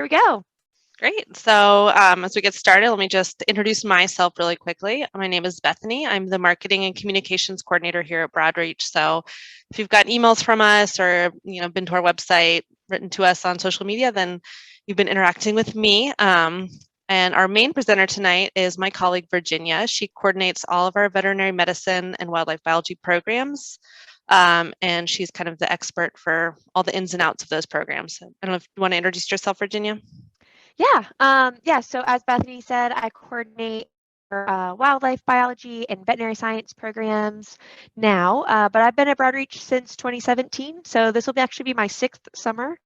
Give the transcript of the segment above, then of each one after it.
Here we go. Great. So as we get started, let me just introduce myself really quickly. My name is Bethany. I'm the Marketing and Communications Coordinator here at Broadreach. So if you've gotten emails from us or been to our website, written to us on social media, then you've been interacting with me. And our main presenter tonight is my colleague, Virginia. She coordinates all of our veterinary medicine and wildlife biology programs. And she's kind of the expert for all the ins and outs of those programs. I don't know if you want to introduce yourself, Virginia. Yeah. So as Bethany said, I coordinate wildlife biology and veterinary science programs now, but I've been at Broadreach since 2017. So this will actually be my 6th summer.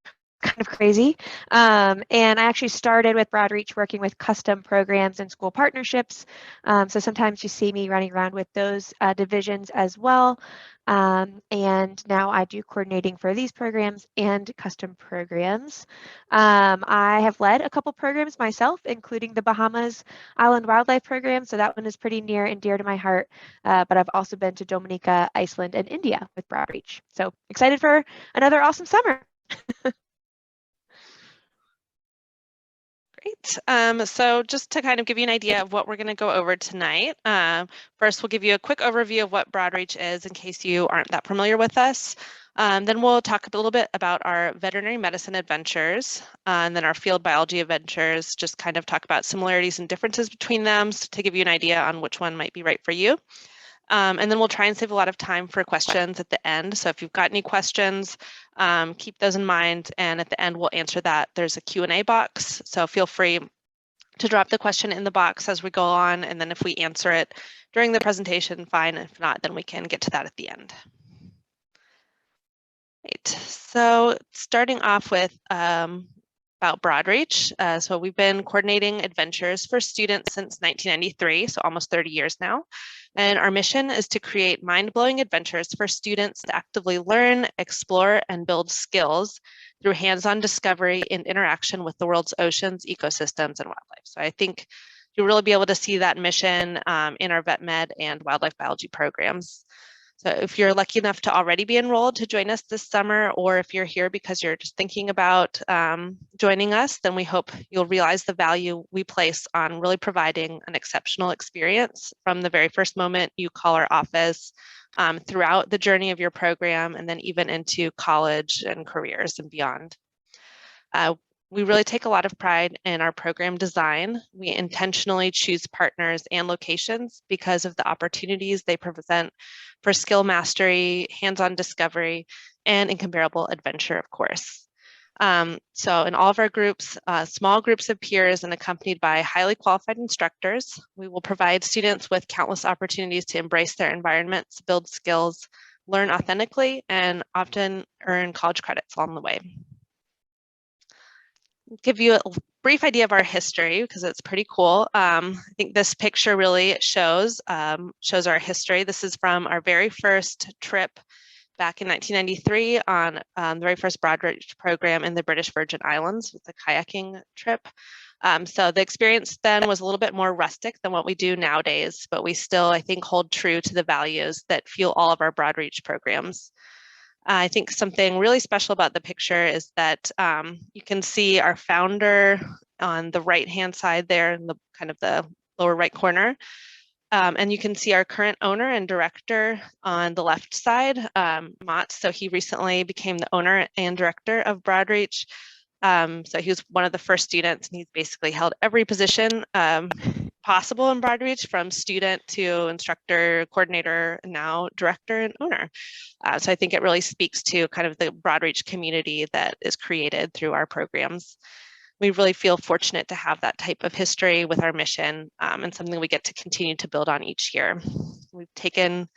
Kind of crazy. And I actually started with Broadreach working with custom programs and school partnerships. So sometimes you see me running around with those divisions as well. And now I do coordinating for these programs and custom programs. I have led a couple programs myself, including the Bahamas Island Wildlife Program. So that one is pretty near and dear to my heart. But I've also been to Dominica, Iceland, and India with Broadreach. So excited for another awesome summer. Great. So just to kind of give you an idea of what we're going to go over tonight, first we'll give you a quick overview of what Broadreach is in case you aren't that familiar with us. Then we'll talk a little bit about our veterinary medicine adventures, and then our field biology adventures, just kind of talk about similarities and differences between them to give you an idea on which one might be right for you. And then we'll try and save a lot of time for questions at the end. So if you've got any questions, keep those in mind. And at the end, we'll answer that. There's a Q&A box. So feel free to drop the question in the box as we go on. And then if we answer it during the presentation, fine. If not, then we can get to that at the end. Right. So starting off with about Broadreach. So we've been coordinating adventures for students since 1993, so almost 30 years now. And our mission is to create mind-blowing adventures for students to actively learn, explore, and build skills through hands-on discovery and interaction with the world's oceans, ecosystems, and wildlife. So I think you'll really be able to see that mission in our vet med and wildlife biology programs. So if you're lucky enough to already be enrolled to join us this summer, or if you're here because you're just thinking about joining us, then we hope you'll realize the value we place on really providing an exceptional experience from the very first moment you call our office, throughout the journey of your program, and then even into college and careers and beyond. We really take a lot of pride in our program design. We intentionally choose partners and locations because of the opportunities they present for skill mastery, hands-on discovery, and incomparable adventure, of course. So in all of our groups, small groups of peers and accompanied by highly qualified instructors, we will provide students with countless opportunities to embrace their environments, build skills, learn authentically, and often earn college credits along the way. Give you a brief idea of our history because it's pretty cool. I think this picture really shows our history. This is from our very first trip back in 1993 on the very first Broadreach program in the British Virgin Islands with a kayaking trip. So the experience then was a little bit more rustic than what we do nowadays, but we still, I think, hold true to the values that fuel all of our Broadreach programs. I think something really special about the picture is that you can see our founder on the right-hand side there in the kind of the lower right corner. And you can see our current owner and director on the left side, Mott. So he recently became the owner and director of Broadreach. So he was one of the first students, and he's basically held every position possible in Broadreach, from student to instructor, coordinator, and now director and owner. So I think it really speaks to kind of the Broadreach community that is created through our programs. We really feel fortunate to have that type of history with our mission, and something we get to continue to build on each year. We've taken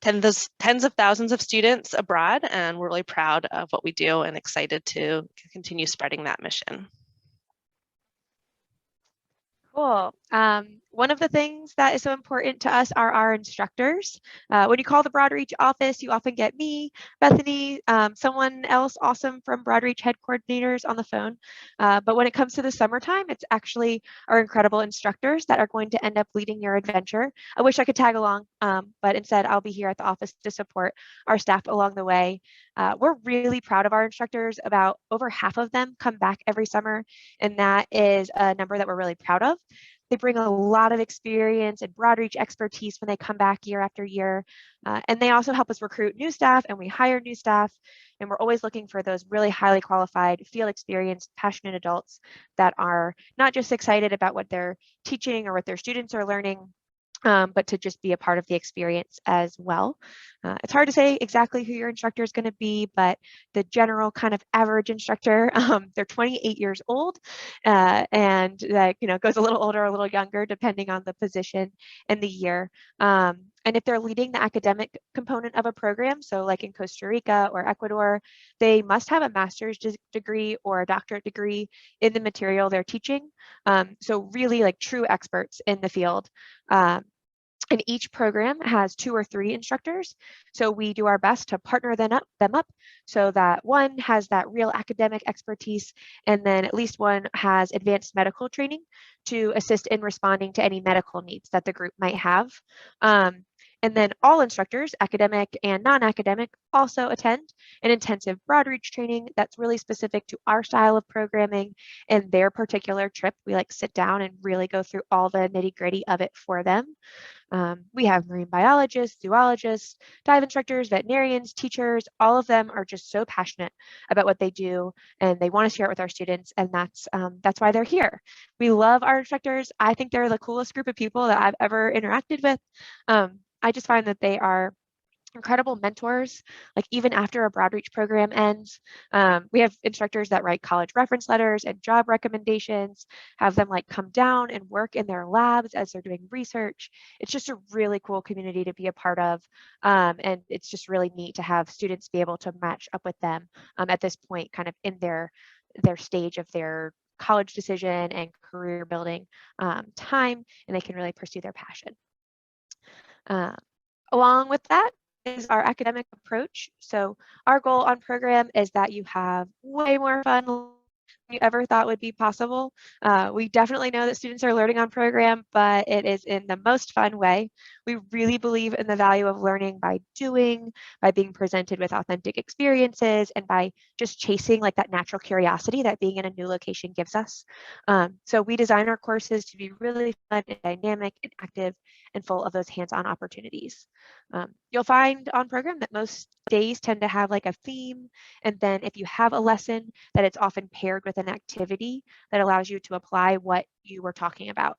tens of thousands of students abroad, and we're really proud of what we do and excited to continue spreading that mission. Cool. One of the things that is so important to us are our instructors. When you call the Broadreach office, you often get me, Bethany, someone else awesome from Broadreach head coordinators on the phone. But when it comes to the summertime, it's actually our incredible instructors that are going to end up leading your adventure. I wish I could tag along, but instead I'll be here at the office to support our staff along the way. We're really proud of our instructors. About over half of them come back every summer, and that is a number that we're really proud of. They bring a lot of experience and Broadreach expertise when they come back year after year. And they also help us recruit new staff, and we hire new staff. And we're always looking for those really highly qualified, field experienced, passionate adults that are not just excited about what they're teaching or what their students are learning, but to just be a part of the experience as well. It's hard to say exactly who your instructor is going to be, but the general kind of average instructor, they're 28 years old, and that goes a little older, a little younger, depending on the position and the year. And if they're leading the academic component of a program, so like in Costa Rica or Ecuador, they must have a master's degree or a doctorate degree in the material they're teaching. So really like true experts in the field. And each program has 2 or 3 instructors. So we do our best to partner them up so that one has that real academic expertise, and then at least one has advanced medical training to assist in responding to any medical needs that the group might have. And then all instructors, academic and non-academic, also attend an intensive Broadreach training that's really specific to our style of programming and their particular trip. We like sit down and really go through all the nitty-gritty of it for them. We have marine biologists, zoologists, dive instructors, veterinarians, teachers. All of them are just so passionate about what they do, and they want to share it with our students, and that's why they're here. We love our instructors. I think they're the coolest group of people that I've ever interacted with. I just find that they are incredible mentors. Like even after a Broadreach program ends, we have instructors that write college reference letters and job recommendations, have them like come down and work in their labs as they're doing research. It's just a really cool community to be a part of. And it's just really neat to have students be able to match up with them at this point, kind of in their stage of their college decision and career building time, and they can really pursue their passion. Along with that is our academic approach. So our goal on program is that you have way more fun than you ever thought would be possible. We definitely know that students are learning on program, but it is in the most fun way. We really believe in the value of learning by doing, by being presented with authentic experiences, and by just chasing like that natural curiosity that being in a new location gives us. So we design our courses to be really fun and dynamic and active and full of those hands-on opportunities. You'll find on program that most days tend to have like a theme, and then if you have a lesson, that it's often paired with an activity that allows you to apply what you were talking about.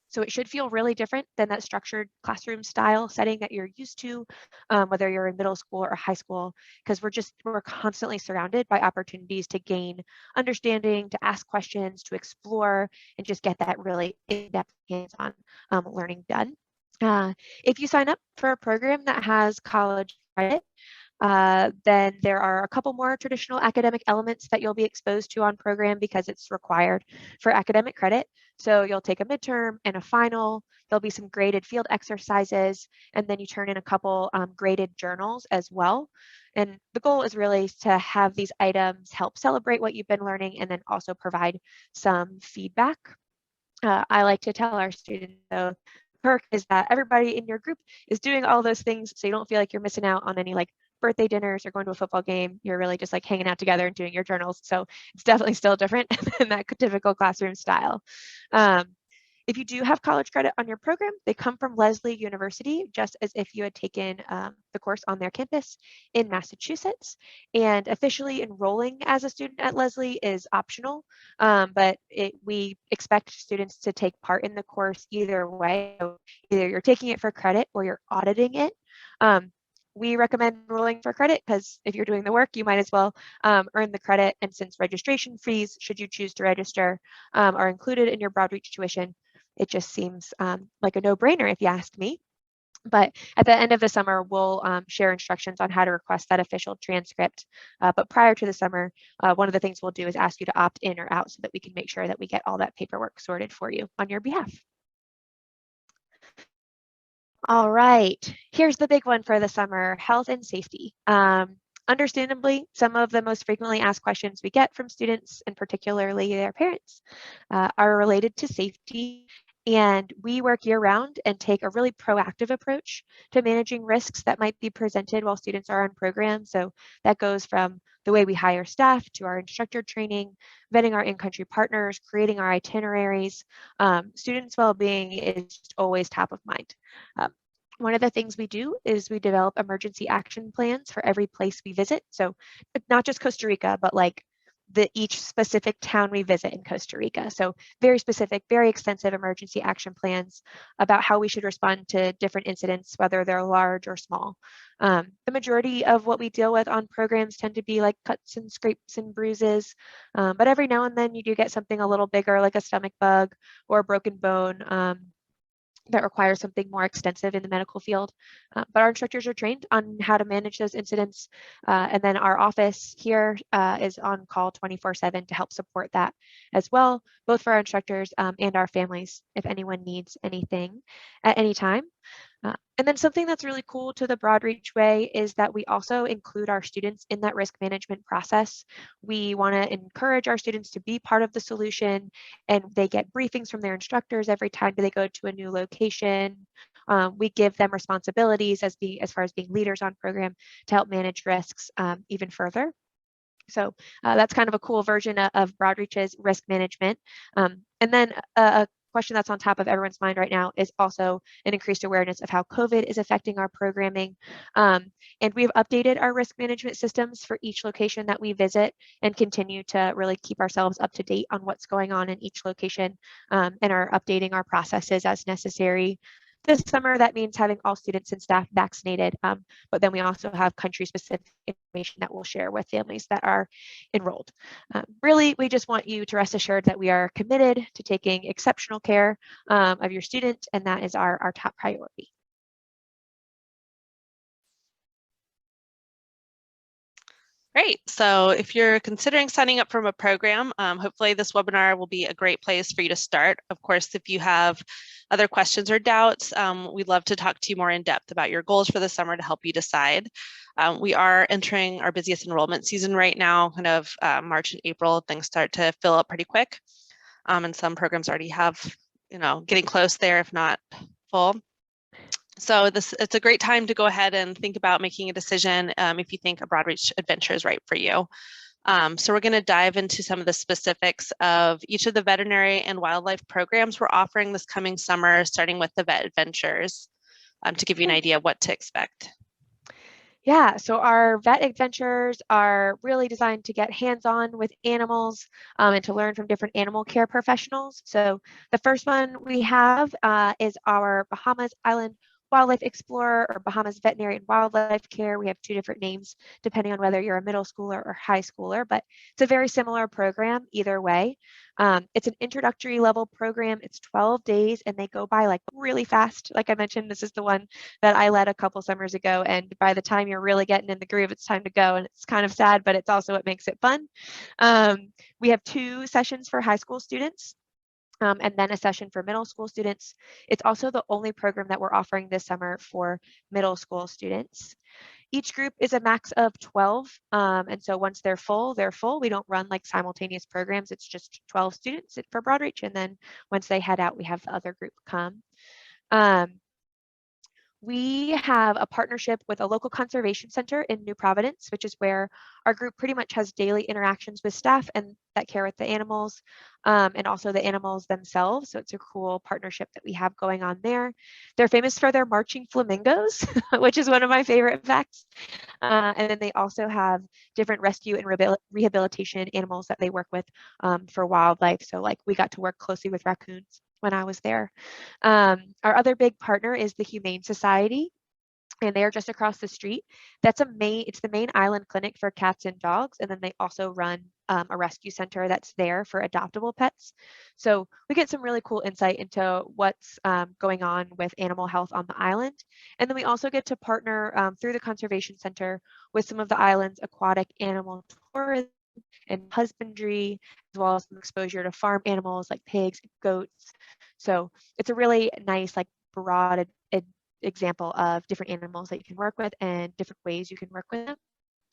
So it should feel really different than that structured classroom style setting that you're used to, whether you're in middle school or high school, because we're constantly surrounded by opportunities to gain understanding, to ask questions, to explore, and just get that really in-depth hands-on learning done. If you sign up for a program that has college credit, then there are a couple more traditional academic elements that you'll be exposed to on program because it's required for academic credit. So you'll take a midterm and a final. There'll be some graded field exercises, and then you turn in a couple graded journals as well. And the goal is really to have these items help celebrate what you've been learning and then also provide some feedback. I like to tell our students, though, perk is that everybody in your group is doing all those things, so you don't feel like you're missing out on any like birthday dinners or going to a football game. You're really just like hanging out together and doing your journals. So it's definitely still different than that typical classroom style. If you do have college credit on your program, they come from Lesley University, just as if you had taken the course on their campus in Massachusetts. And officially enrolling as a student at Lesley is optional, but we expect students to take part in the course either way. So either you're taking it for credit or you're auditing it. We recommend enrolling for credit because if you're doing the work, you might as well earn the credit. And since registration fees, should you choose to register, are included in your Broadreach tuition, it just seems like a no-brainer if you ask me. But at the end of the summer, we'll share instructions on how to request that official transcript. But prior to the summer, one of the things we'll do is ask you to opt in or out so that we can make sure that we get all that paperwork sorted for you on your behalf. All right, here's the big one for the summer, health and safety. Understandably, some of the most frequently asked questions we get from students, and particularly their parents, are related to safety. And we work year round and take a really proactive approach to managing risks that might be presented while students are on program. So that goes from the way we hire staff to our instructor training, vetting our in-country partners, creating our itineraries. Students' well-being is just always top of mind. One of the things we do is we develop emergency action plans for every place we visit. So not just Costa Rica, but like each specific town we visit in Costa Rica. So very specific, very extensive emergency action plans about how we should respond to different incidents, whether they're large or small. The majority of what we deal with on programs tend to be like cuts and scrapes and bruises, but every now and then you do get something a little bigger like a stomach bug or a broken bone. That requires something more extensive in the medical field. But our instructors are trained on how to manage those incidents. And then our office here is on call 24/7 to help support that as well, both for our instructors and our families if anyone needs anything at any time. And then something that's really cool to the Broadreach way is that we also include our students in that risk management process. We want to encourage our students to be part of the solution, and they get briefings from their instructors every time they go to a new location. We give them responsibilities as far as being leaders on program to help manage risks even further. So that's kind of a cool version of Broadreach's risk management. And then a question that's on top of everyone's mind right now is also an increased awareness of how COVID is affecting our programming. And we've updated our risk management systems for each location that we visit and continue to really keep ourselves up to date on what's going on in each location and are updating our processes as necessary. This summer, that means having all students and staff vaccinated, but then we also have country-specific information that we'll share with families that are enrolled. Really, we just want you to rest assured that we are committed to taking exceptional care of your student, and that is our top priority. Great. So if you're considering signing up for a program, hopefully this webinar will be a great place for you to start. Of course, if you have other questions or doubts, we'd love to talk to you more in depth about your goals for the summer to help you decide. We are entering our busiest enrollment season right now, kind of March and April. Things start to fill up pretty quick. And some programs already have, getting close there, if not full. So it's a great time to go ahead and think about making a decision if you think a Broadreach adventure is right for you. So we're going to dive into some of the specifics of each of the veterinary and wildlife programs we're offering this coming summer, starting with the vet adventures, to give you an idea of what to expect. Yeah, so our vet adventures are really designed to get hands-on with animals and to learn from different animal care professionals. So the first one we have is our Bahamas Island Wildlife Explorer or Bahamas Veterinary and Wildlife Care. We have two different names depending on whether you're a middle schooler or high schooler, but it's a very similar program either way. It's an introductory level program. It's 12 days and they go by like really fast. Like I mentioned, this is the one that I led a couple summers ago. And by the time you're really getting in the groove, it's time to go. And it's kind of sad, but it's also what makes it fun. We have 2 sessions for high school students. And then a session for middle school students. It's also the only program that we're offering this summer for middle school students. Each group is a max of 12. And so once they're full, they're full. We don't run like simultaneous programs. It's just 12 students for Broadreach. And then once they head out, we have the other group come. We have a partnership with a local conservation center in New Providence, which is where our group pretty much has daily interactions with staff and that care with the animals and also the animals themselves. So it's a cool partnership that we have going on there. They're famous for their marching flamingos, which is one of my favorite facts. And then they also have different rescue and rehabilitation animals that they work with for wildlife. So like we got to work closely with raccoons when I was there. Our other big partner is the Humane Society, and they are just across the street. It's the main island clinic for cats and dogs, and then they also run a rescue center that's there for adoptable pets. So we get some really cool insight into what's going on with animal health on the island. And then we also get to partner through the conservation center with some of the island's aquatic animal tourism and husbandry, as well as some exposure to farm animals like pigs and goats. So it's a really nice, like broad example of different animals that you can work with and different ways you can work with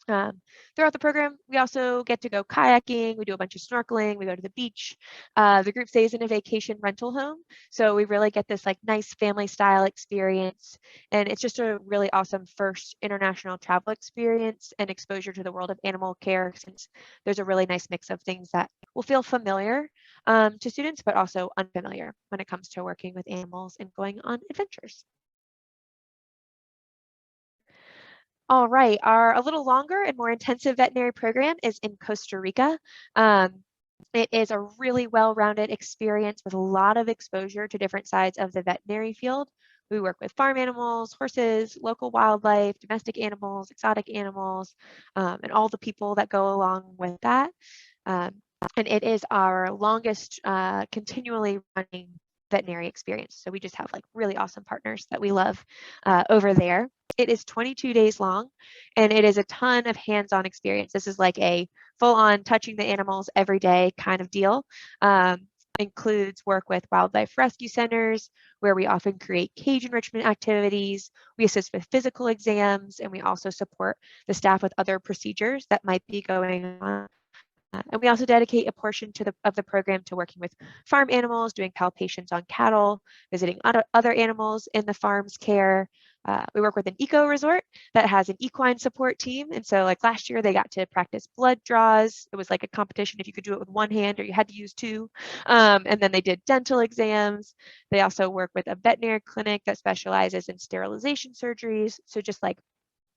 them. Throughout the program, we also get to go kayaking, we do a bunch of snorkeling, we go to the beach. The group stays in a vacation rental home, so we really get this like nice family style experience, and it's just a really awesome first international travel experience and exposure to the world of animal care, since there's a really nice mix of things that will feel familiar to students, but also unfamiliar when it comes to working with animals and going on adventures. All right, our a little longer and more intensive veterinary program is in Costa Rica. Um, it is a really well-rounded experience with a lot of exposure to different sides of the veterinary field. We work with farm animals, horses, local wildlife, domestic animals, exotic animals, and all the people that go along with that. Um, and it is our longest continually running veterinary experience. So we just have like really awesome partners that we love over there. It is 22 days long, and it is a ton of hands-on experience. This is like a full-on touching the animals every day kind of deal. Includes work with wildlife rescue centers, where we often create cage enrichment activities. We assist with physical exams, and we also support the staff with other procedures that might be going on. And we also dedicate a portion of the program to working with farm animals, doing palpations on cattle, visiting other animals in the farm's care. We work with an eco resort that has an equine support team. And so like last year, they got to practice blood draws. It was like a competition if you could do it with one hand or you had to use two. And then they did dental exams. They also work with a veterinary clinic that specializes in sterilization surgeries. So just like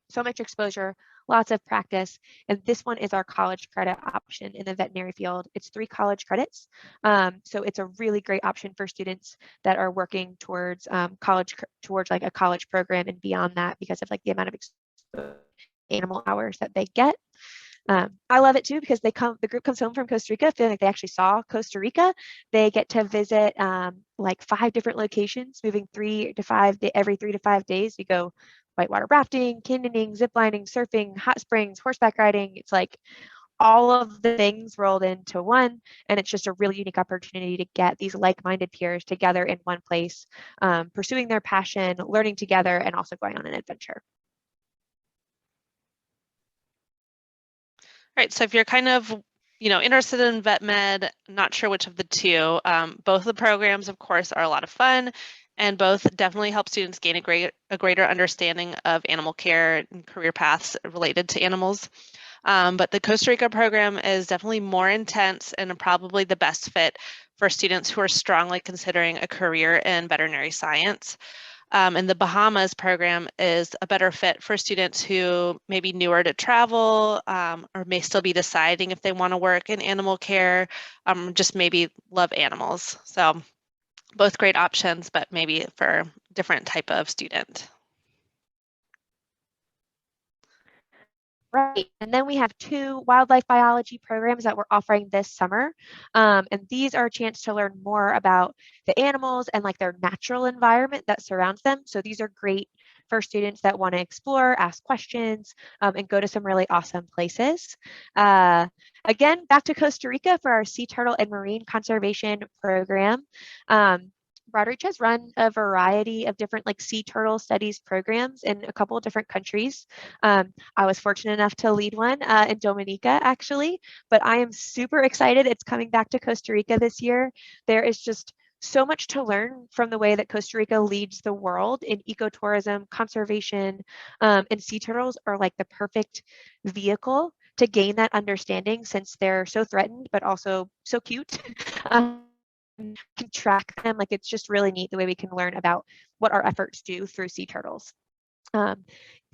so much exposure, lots of practice. And this one is our college credit option in the veterinary field. It's 3 college credits. So it's a really great option for students that are working towards towards like a college program and beyond that, because of like the amount of animal hours that they get. I love it too, because the group comes home from Costa Rica feeling like they actually saw Costa Rica. They get to visit like 5 different locations, moving every 3 to 5 days. We go whitewater rafting, canyoning, ziplining, surfing, hot springs, horseback riding. It's like all of the things rolled into one, and it's just a really unique opportunity to get these like-minded peers together in one place, pursuing their passion, learning together, and also going on an adventure. Right, so if you're kind of, interested in vet med, not sure which of the two, both of the programs, of course, are a lot of fun, and both definitely help students gain a greater understanding of animal care and career paths related to animals. But the Costa Rica program is definitely more intense and probably the best fit for students who are strongly considering a career in veterinary science. And the Bahamas program is a better fit for students who may be newer to travel, or may still be deciding if they want to work in animal care, just maybe love animals. So both great options, but maybe for different type of student. Right, and then we have 2 wildlife biology programs that we're offering this summer. And these are a chance to learn more about the animals and like their natural environment that surrounds them. So these are great for students that want to explore, ask questions, and go to some really awesome places. Again, back to Costa Rica for our sea turtle and marine conservation program. Broadreach has run a variety of different like sea turtle studies programs in a couple of different countries. I was fortunate enough to lead one in Dominica, actually, but I am super excited. It's coming back to Costa Rica this year. There is just so much to learn from the way that Costa Rica leads the world in ecotourism, conservation, and sea turtles are like the perfect vehicle to gain that understanding, since they're so threatened, but also so cute. Can track them. Like it's just really neat the way we can learn about what our efforts do through sea turtles.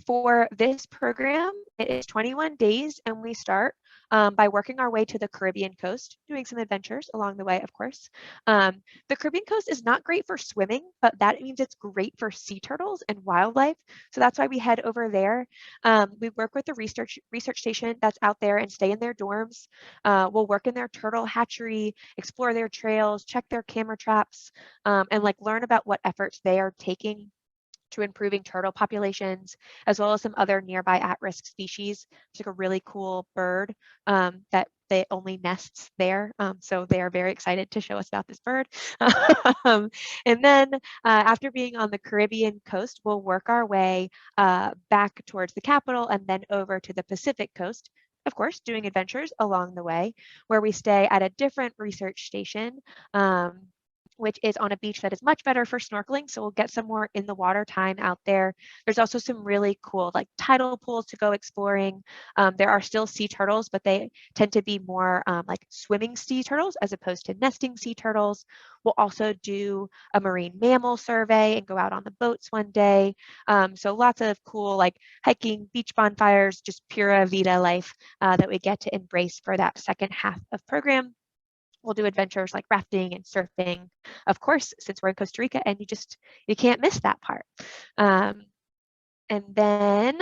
For this program, it is 21 days, and we start by working our way to the Caribbean coast, doing some adventures along the way, of course. The Caribbean coast is not great for swimming, but that means it's great for sea turtles and wildlife. So that's why we head over there. We work with the research station that's out there and stay in their dorms. We'll work in their turtle hatchery, explore their trails, check their camera traps, and like learn about what efforts they are taking to improving turtle populations, as well as some other nearby at-risk species. It's like a really cool bird that they only nests there. So they are very excited to show us about this bird. And then after being on the Caribbean coast, we'll work our way back towards the capital and then over to the Pacific coast, of course, doing adventures along the way, where we stay at a different research station, which is on a beach that is much better for snorkeling. So we'll get some more in the water time out there. There's also some really cool like tidal pools to go exploring. There are still sea turtles, but they tend to be more like swimming sea turtles as opposed to nesting sea turtles. We'll also do a marine mammal survey and go out on the boats one day. So lots of cool like hiking, beach bonfires, just pura vida life that we get to embrace for that second half of program. We'll do adventures like rafting and surfing, of course, since we're in Costa Rica, and you can't miss that part. And then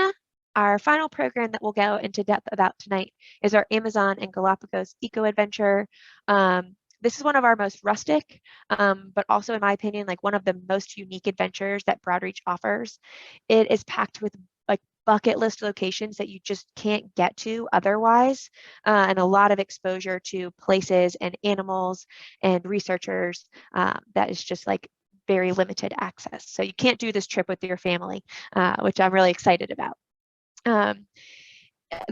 our final program that we'll go into depth about tonight is our Amazon and Galapagos Eco Adventure. This is one of our most rustic, but also in my opinion, like one of the most unique adventures that Broadreach offers. It is packed with like bucket list locations that you just can't get to otherwise, and a lot of exposure to places and animals and researchers that is just like very limited access. So you can't do this trip with your family, which I'm really excited about.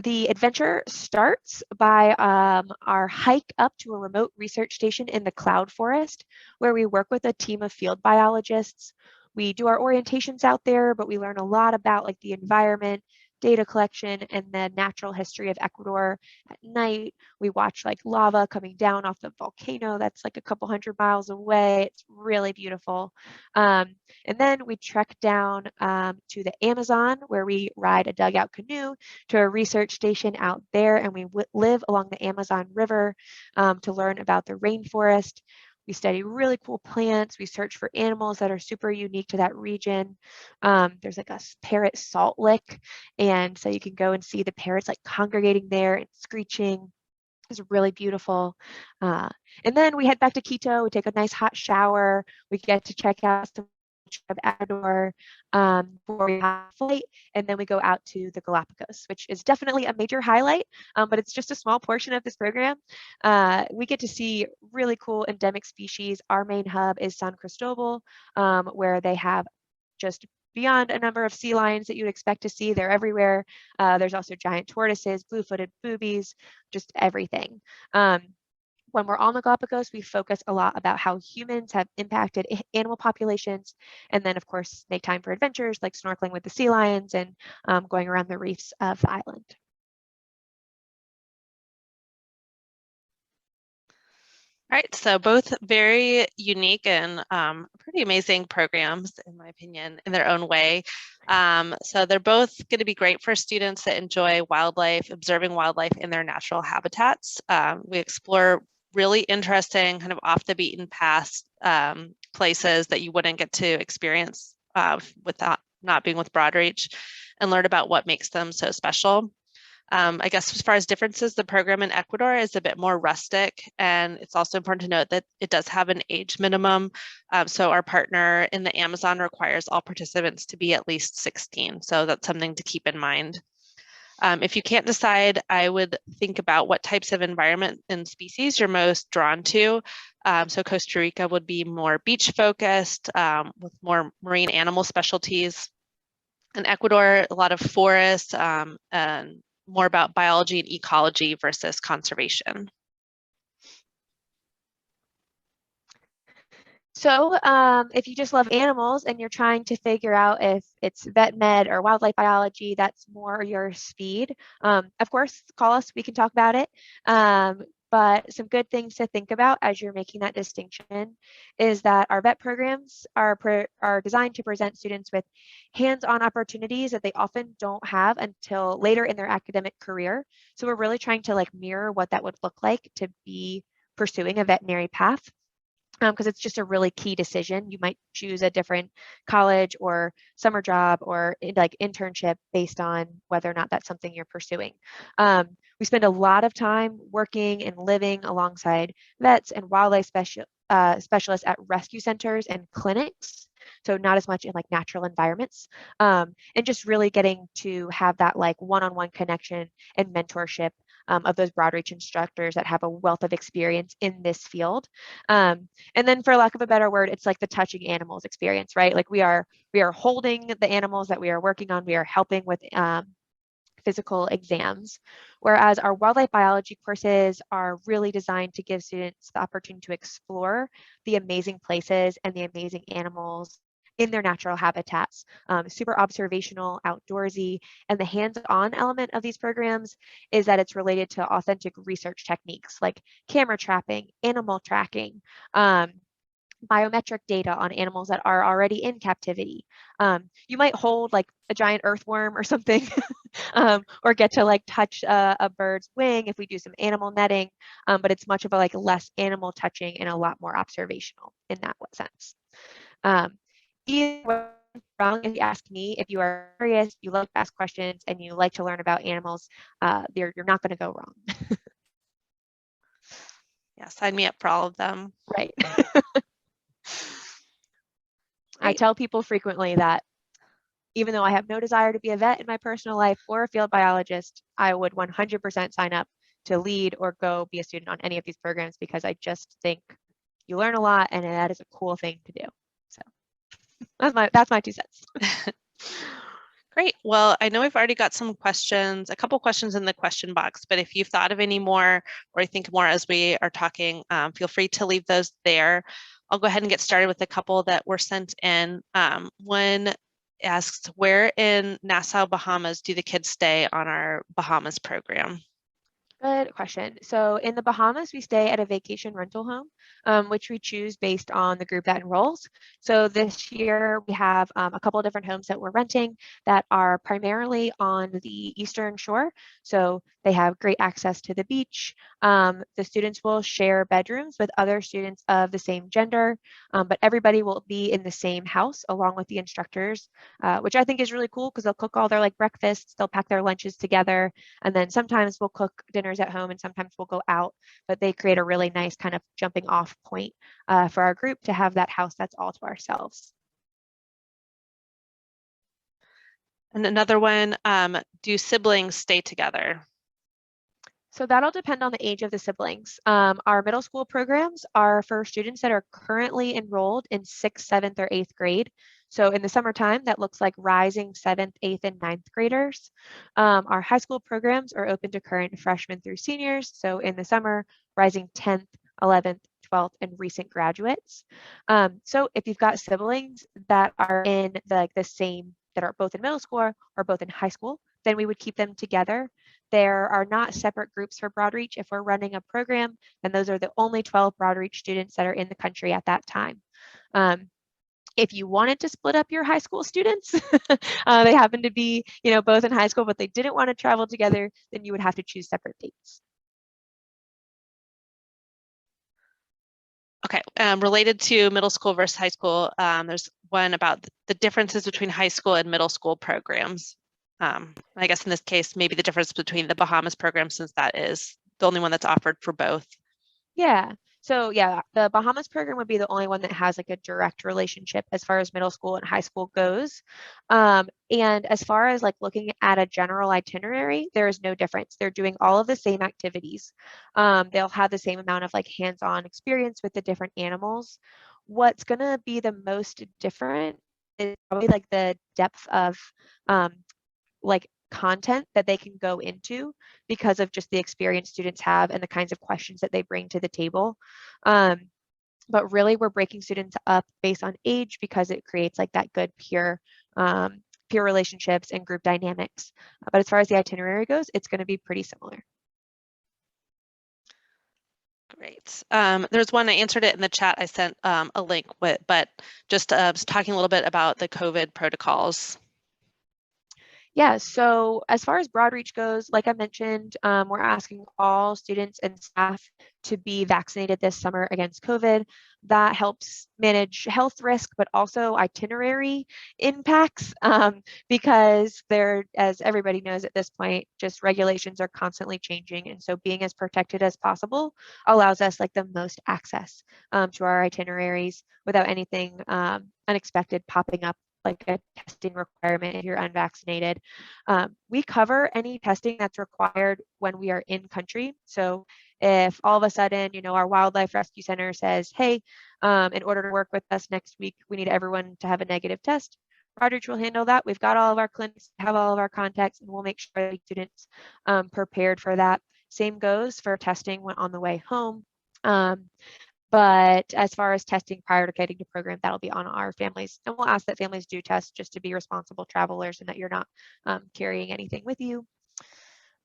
The adventure starts by our hike up to a remote research station in the cloud forest, where we work with a team of field biologists. We do our orientations out there, but we learn a lot about like the environment, data collection, and the natural history of Ecuador. At night, we watch like lava coming down off the volcano that's like a couple hundred miles away. It's really beautiful. And then we trek down to the Amazon, where we ride a dugout canoe to a research station out there, and we live along the Amazon River to learn about the rainforest. We study really cool plants. We search for animals that are super unique to that region. There's like a parrot salt lick, and so you can go and see the parrots like congregating there and screeching. It's really beautiful. And then we head back to Quito. We take a nice hot shower. We get to check out some of Ecuador before we have a flight, and then we go out to the Galapagos, which is definitely a major highlight, but it's just a small portion of this program. We get to see really cool endemic species. Our main hub is San Cristobal, where they have just beyond a number of sea lions that you'd expect to see. They're everywhere. There's also giant tortoises, blue-footed boobies, just everything. When we're on the Galapagos, we focus a lot about how humans have impacted animal populations, and then of course make time for adventures like snorkeling with the sea lions and going around the reefs of the island. All right, so both very unique and pretty amazing programs, in my opinion, in their own way. So they're both going to be great for students that enjoy wildlife, observing wildlife in their natural habitats. We explore really interesting, kind of off the beaten path places that you wouldn't get to experience without not being with Broadreach, and learn about what makes them so special. I guess as far as differences, the program in Ecuador is a bit more rustic, and it's also important to note that it does have an age minimum. So our partner in the Amazon requires all participants to be at least 16. So that's something to keep in mind. If you can't decide, I would think about what types of environment and species you're most drawn to. So Costa Rica would be more beach focused with more marine animal specialties. In Ecuador, a lot of forests and more about biology and ecology versus conservation. So if you just love animals and you're trying to figure out if it's vet med or wildlife biology, that's more your speed. Of course, call us, we can talk about it. But some good things to think about as you're making that distinction is that our vet programs are designed to present students with hands-on opportunities that they often don't have until later in their academic career. So we're really trying to like mirror what that would look like to be pursuing a veterinary path, because it's just a really key decision. You might choose a different college or summer job or like internship based on whether or not that's something you're pursuing. We spend a lot of time working and living alongside vets and wildlife specialists at rescue centers and clinics. So not as much in like natural environments, and just really getting to have that like one-on-one connection and mentorship of those Broadreach instructors that have a wealth of experience in this field. And then for lack of a better word, it's like the touching animals experience, right? Like we are holding the animals that we are working on. We are helping with physical exams, whereas our wildlife biology courses are really designed to give students the opportunity to explore the amazing places and the amazing animals in their natural habitats. Super observational, outdoorsy, and the hands-on element of these programs is that it's related to authentic research techniques like camera trapping, animal tracking, biometric data on animals that are already in captivity. You might hold like a giant earthworm or something, or get to like touch a bird's wing if we do some animal netting, but it's much of a like less animal touching and a lot more observational in that sense. Either way, wrong if you ask me, if you are curious, you like to ask questions, and you like to learn about animals, you're not going to go wrong. Yeah, sign me up for all of them. Right. I tell people frequently that even though I have no desire to be a vet in my personal life or a field biologist, I would 100% sign up to lead or go be a student on any of these programs, because I just think you learn a lot and that is a cool thing to do. So that's my 2 cents. Great. Well, I know we've already got some questions, a couple questions in the question box, but if you've thought of any more or you think more as we are talking, feel free to leave those there. I'll go ahead and get started with a couple that were sent in. One asks, where in Nassau, Bahamas do the kids stay on our Bahamas program? Good question. So in the Bahamas, we stay at a vacation rental home, which we choose based on the group that enrolls. So this year we have a couple of different homes that we're renting that are primarily on the eastern shore. So they have great access to the beach. The students will share bedrooms with other students of the same gender, but everybody will be in the same house along with the instructors, which I think is really cool because they'll cook all their like breakfasts, they'll pack their lunches together, and then sometimes we'll cook dinners at home and sometimes we'll go out, but they create a really nice kind of jumping off point for our group to have that house that's all to ourselves. And another one, do siblings stay together? So that'll depend on the age of the siblings. Our middle school programs are for students that are currently enrolled in 6th, 7th, or 8th grade. So in the summertime, that looks like rising 7th, 8th, and 9th graders. Our high school programs are open to current freshmen through seniors. So in the summer, rising 10th, 11th, 12th, and recent graduates. So if you've got siblings that are in the same, that are both in middle school or both in high school, then we would keep them together. There are not separate groups for Broadreach. If we're running a program, then those are the only 12 Broadreach students that are in the country at that time. If you wanted to split up your high school students, they happen to be, both in high school, but they didn't want to travel together, then you would have to choose separate dates. Okay, related to middle school versus high school, there's one about the differences between high school and middle school programs. I guess in this case, maybe the difference between the Bahamas program, since that is the only one that's offered for both. Yeah. So yeah, the Bahamas program would be the only one that has like a direct relationship as far as middle school and high school goes. And as far as like looking at a general itinerary, there is no difference. They're doing all of the same activities. They'll have the same amount of like hands-on experience with the different animals. What's gonna be the most different is probably like the depth of like content that they can go into because of just the experience students have and the kinds of questions that they bring to the table. But really we're breaking students up based on age because it creates like that good peer relationships and group dynamics. But as far as the itinerary goes, it's going to be pretty similar. Great. There's one, I answered it in the chat. I sent a link with, but just talking a little bit about the COVID protocols. Yeah, so as far as Broadreach goes, like I mentioned, we're asking all students and staff to be vaccinated this summer against COVID. That helps manage health risk, but also itinerary impacts because there, as everybody knows at this point, just regulations are constantly changing. And so being as protected as possible allows us like the most access to our itineraries without anything unexpected popping up like a testing requirement if you're unvaccinated. We cover any testing that's required when we are in country. So if all of a sudden, you know, our wildlife rescue center says, hey, in order to work with us next week, we need everyone to have a negative test, Broadreach will handle that. We've got all of our clinics, have all of our contacts, and we'll make sure the students prepared for that. Same goes for testing when on the way home. But as far as testing prior to getting to program, that'll be on our families. And we'll ask that families do test just to be responsible travelers and that you're not carrying anything with you.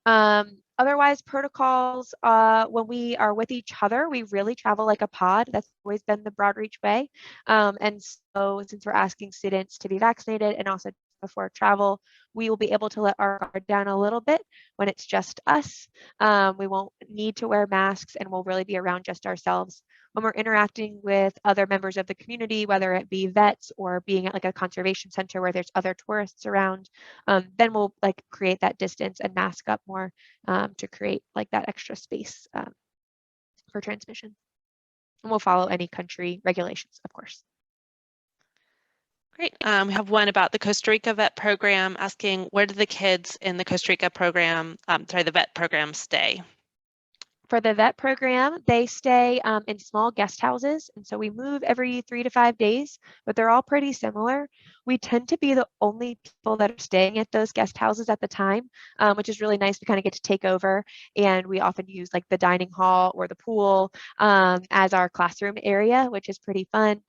Otherwise, protocols, when we are with each other, we really travel like a pod. That's always been the Broadreach way. And so since we're asking students to be vaccinated and also before travel, we will be able to let our guard down a little bit when it's just us. We won't need to wear masks and we'll really be around just ourselves. When we're interacting with other members of the community, whether it be vets or being at like a conservation center where there's other tourists around, then we'll like create that distance and mask up more to create like that extra space for transmission. And we'll follow any country regulations, of course. Great. We have one about the Costa Rica vet program asking, where do the kids in the Costa Rica program, the vet program stay? For the vet program, they stay in small guest houses. And so we move every 3 to 5 days, but they're all pretty similar. We tend to be the only people that are staying at those guest houses at the time, which is really nice. We kind of get to take over. And we often use like the dining hall or the pool as our classroom area, which is pretty fun.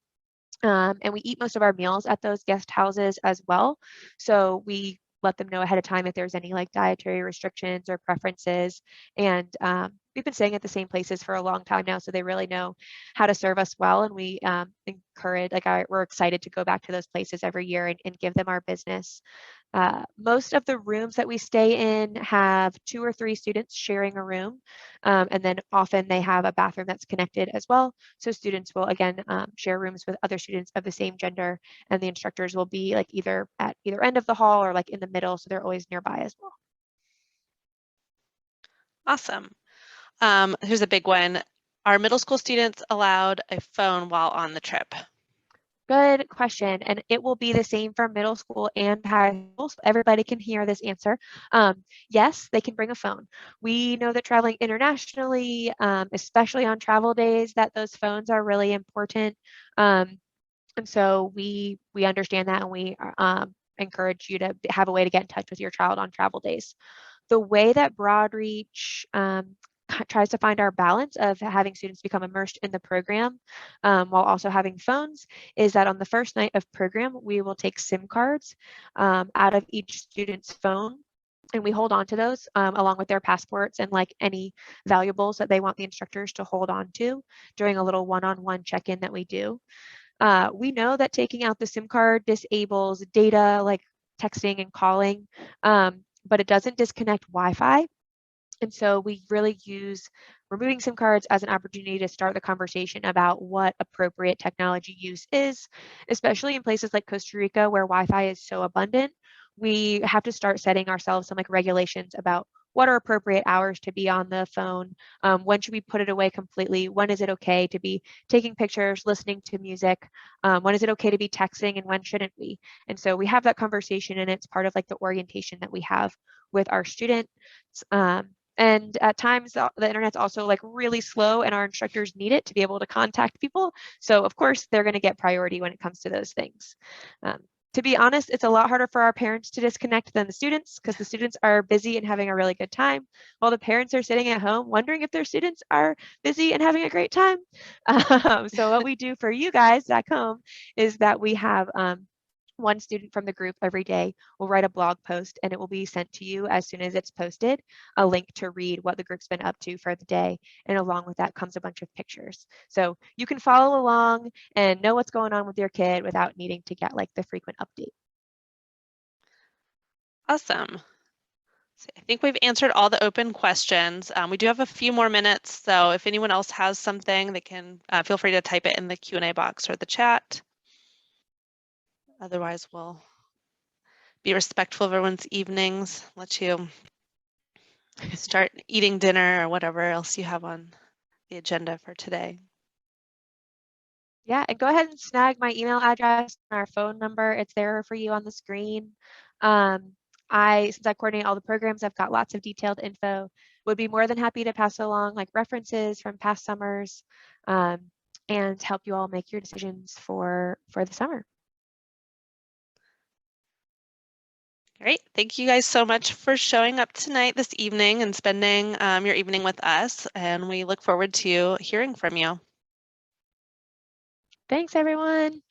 And we eat most of our meals at those guest houses as well. So we let them know ahead of time if there's any like dietary restrictions or preferences. And we've been staying at the same places for a long time now, so they really know how to serve us well. And we encourage, we're excited to go back to those places every year and give them our business. Most of the rooms that we stay in have 2 or 3 students sharing a room. And then often they have a bathroom that's connected as well. So students will again share rooms with other students of the same gender, and the instructors will be like either at either end of the hall or like in the middle. So they're always nearby as well. Awesome. Here's a big one. Are middle school students allowed a phone while on the trip? Good question. And it will be the same for middle school and high school. So everybody can hear this answer. Yes, they can bring a phone. We know that traveling internationally, especially on travel days, that those phones are really important. And so we understand that, and we encourage you to have a way to get in touch with your child on travel days. The way that Broadreach tries to find our balance of having students become immersed in the program while also having phones is that on the first night of program, we will take SIM cards out of each student's phone, and we hold on to those along with their passports and like any valuables that they want the instructors to hold on to during a little one-on-one check-in that we do. We know that taking out the SIM card disables data like texting and calling, but it doesn't disconnect Wi-Fi. And so we really use removing SIM cards as an opportunity to start the conversation about what appropriate technology use is, especially in places like Costa Rica where Wi-Fi is so abundant. We have to start setting ourselves some like regulations about what are appropriate hours to be on the phone, when should we put it away completely, when is it okay to be taking pictures, listening to music, when is it okay to be texting, and when shouldn't we? And so we have that conversation, and it's part of like the orientation that we have with our students. And at times the internet's also like really slow and our instructors need it to be able to contact people. So of course they're going to get priority when it comes to those things. To be honest, it's a lot harder for our parents to disconnect than the students, because the students are busy and having a really good time while the parents are sitting at home wondering if their students are busy and having a great time. So what we do for you guys back home is that we have one student from the group every day will write a blog post, and it will be sent to you as soon as it's posted, a link to read what the group's been up to for the day. And along with that comes a bunch of pictures. So you can follow along and know what's going on with your kid without needing to get like the frequent update. Awesome. So I think we've answered all the open questions. We do have a few more minutes, so if anyone else has something, they can feel free to type it in the Q&A box or the chat. Otherwise, we'll be respectful of everyone's evenings, let you start eating dinner or whatever else you have on the agenda for today. Yeah, and go ahead and snag my email address and our phone number. It's there for you on the screen. Since I coordinate all the programs, I've got lots of detailed info. Would be more than happy to pass along like references from past summers and help you all make your decisions for the summer. Great. Thank you guys so much for showing up tonight, this evening, and spending your evening with us. And we look forward to hearing from you. Thanks, everyone.